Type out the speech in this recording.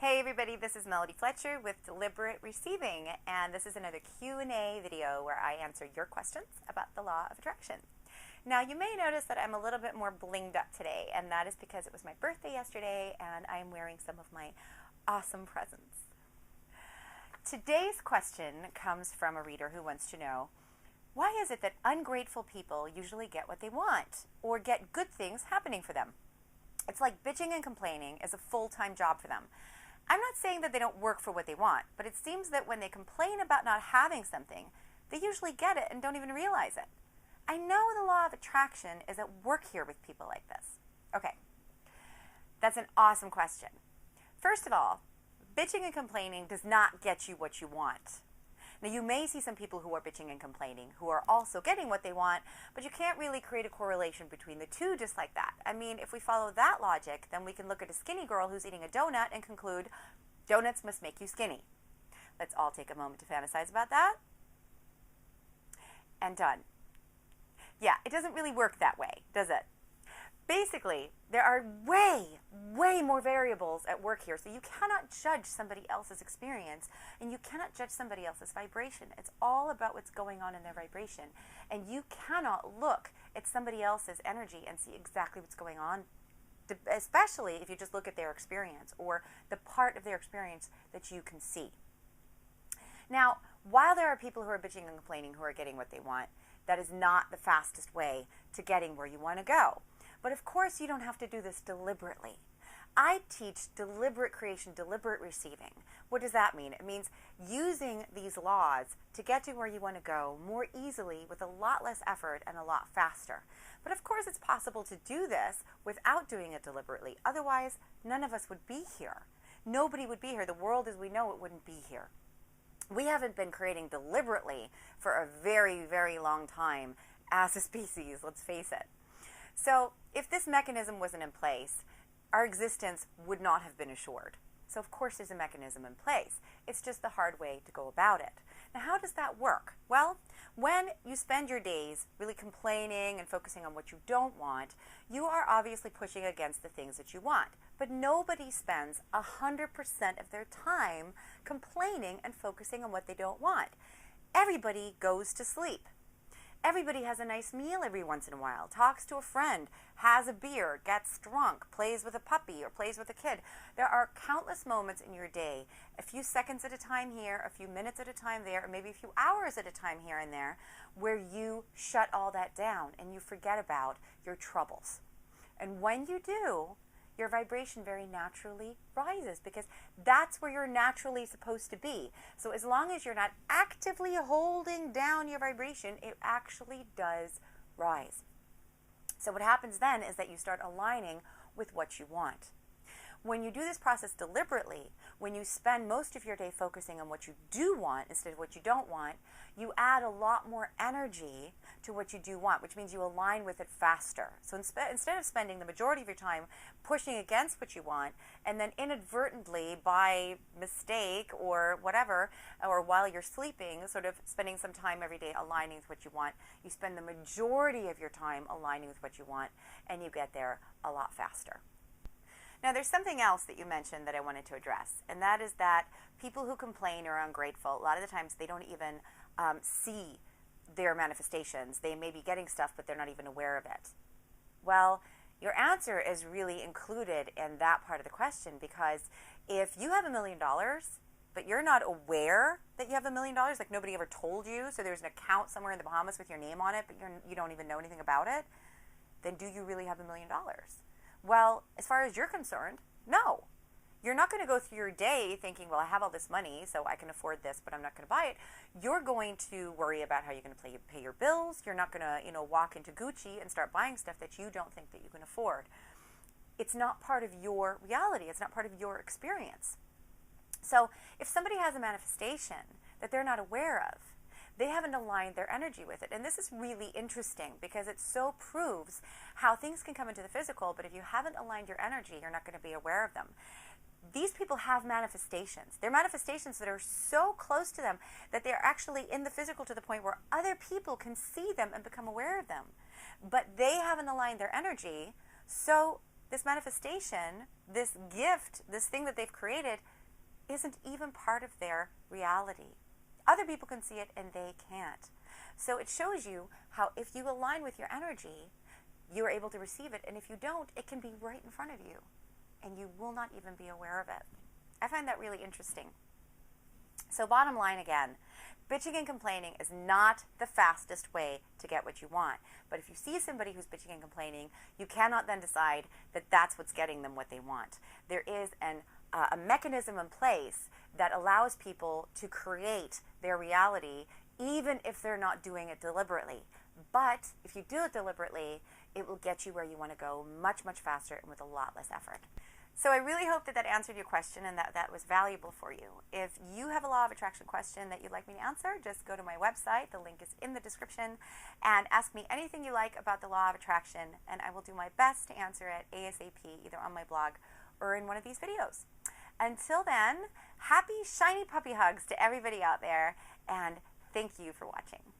Hey everybody, this is Melody Fletcher with Deliberate Receiving, and this is another Q&A video where I answer your questions about the law of attraction. Now, you may notice that I'm a little bit more blinged up today, and that is because it was my birthday yesterday and I'm wearing some of my awesome presents. Today's question comes from a reader who wants to know, why is it that ungrateful people usually get what they want or get good things happening for them? It's like bitching and complaining is a full-time job for them. I'm not saying that they don't work for what they want, but it seems that when they complain about not having something, they usually get it and don't even realize it. I know the law of attraction is at work here with people like this. Okay, that's an awesome question. First of all, bitching and complaining does not get you what you want. Now, you may see some people who are bitching and complaining who are also getting what they want, but you can't really create a correlation between the two just like that. I mean, if we follow that logic, then we can look at a skinny girl who's eating a donut and conclude, donuts must make you skinny. Let's all take a moment to fantasize about that. And done. Yeah, it doesn't really work that way, does it? Basically, there are way more variables at work here, so you cannot judge somebody else's experience, and you cannot judge somebody else's vibration. It's all about what's going on in their vibration, and you cannot look at somebody else's energy and see exactly what's going on, especially if you just look at their experience or the part of their experience that you can see. Now, while there are people who are bitching and complaining who are getting what they want, that is not the fastest way to getting where you want to go. But of course, you don't have to do this deliberately. I teach deliberate creation, deliberate receiving. What does that mean? It means using these laws to get to where you want to go more easily with a lot less effort and a lot faster. But of course, it's possible to do this without doing it deliberately. Otherwise, none of us would be here. Nobody would be here. The world as we know it wouldn't be here. We haven't been creating deliberately for a very long time as a species, let's face it. So if this mechanism wasn't in place, our existence would not have been assured. So of course there's a mechanism in place. It's just the hard way to go about it. Now, how does that work? Well, when you spend your days really complaining and focusing on what you don't want, you are obviously pushing against the things that you want. But nobody spends 100% of their time complaining and focusing on what they don't want. Everybody goes to sleep. Everybody has a nice meal every once in a while, talks to a friend, has a beer, gets drunk, plays with a puppy or plays with a kid. There are countless moments in your day, a few seconds at a time here, a few minutes at a time there, or maybe a few hours at a time here and there, where you shut all that down and you forget about your troubles. And when you do, your vibration very naturally rises because that's where you're naturally supposed to be. So as long as you're not actively holding down your vibration, it actually does rise. So what happens then is that you start aligning with what you want. When you do this process deliberately, when you spend most of your day focusing on what you do want instead of what you don't want, you add a lot more energy to what you do want, which means you align with it faster. So instead of spending the majority of your time pushing against what you want, and then inadvertently, by mistake or whatever, or while you're sleeping, sort of spending some time every day aligning with what you want, you spend the majority of your time aligning with what you want, and you get there a lot faster. Now, there's something else that you mentioned that I wanted to address, and that is that people who complain or are ungrateful, a lot of the times they don't even see their manifestations. They may be getting stuff, but they're not even aware of it. Well, your answer is really included in that part of the question, because if you have $1 million, but you're not aware that you have $1 million, like nobody ever told you, so there's an account somewhere in the Bahamas with your name on it, but you don't even know anything about it, then do you really have $1 million? Well, as far as you're concerned, no. You're not going to go through your day thinking, well, I have all this money, so I can afford this, but I'm not going to buy it. You're going to worry about how you're going to pay your bills. You're not going to, walk into Gucci and start buying stuff that you don't think that you can afford. It's not part of your reality. It's not part of your experience. So if somebody has a manifestation that they're not aware of, they haven't aligned their energy with it. And this is really interesting because it so proves how things can come into the physical, but if you haven't aligned your energy, you're not going to be aware of them. These people have manifestations. They're manifestations that are so close to them that they're actually in the physical to the point where other people can see them and become aware of them. But they haven't aligned their energy, so this manifestation, this gift, this thing that they've created isn't even part of their reality. Other people can see it and they can't. So it shows you how if you align with your energy, you're able to receive it. And if you don't, it can be right in front of you and you will not even be aware of it. I find that really interesting. So bottom line again, bitching and complaining is not the fastest way to get what you want. But if you see somebody who's bitching and complaining, you cannot then decide that that's what's getting them what they want. There is a mechanism in place that allows people to create their reality even if they're not doing it deliberately. But if you do it deliberately, it will get you where you want to go much, much faster and with a lot less effort. So I really hope that answered your question and that was valuable for you. If you have a law of attraction question that you'd like me to answer, just go to my website. The link is in the description. And ask me anything you like about the law of attraction, and I will do my best to answer it ASAP, either on my blog or in one of these videos. Until then, happy shiny puppy hugs to everybody out there, and thank you for watching.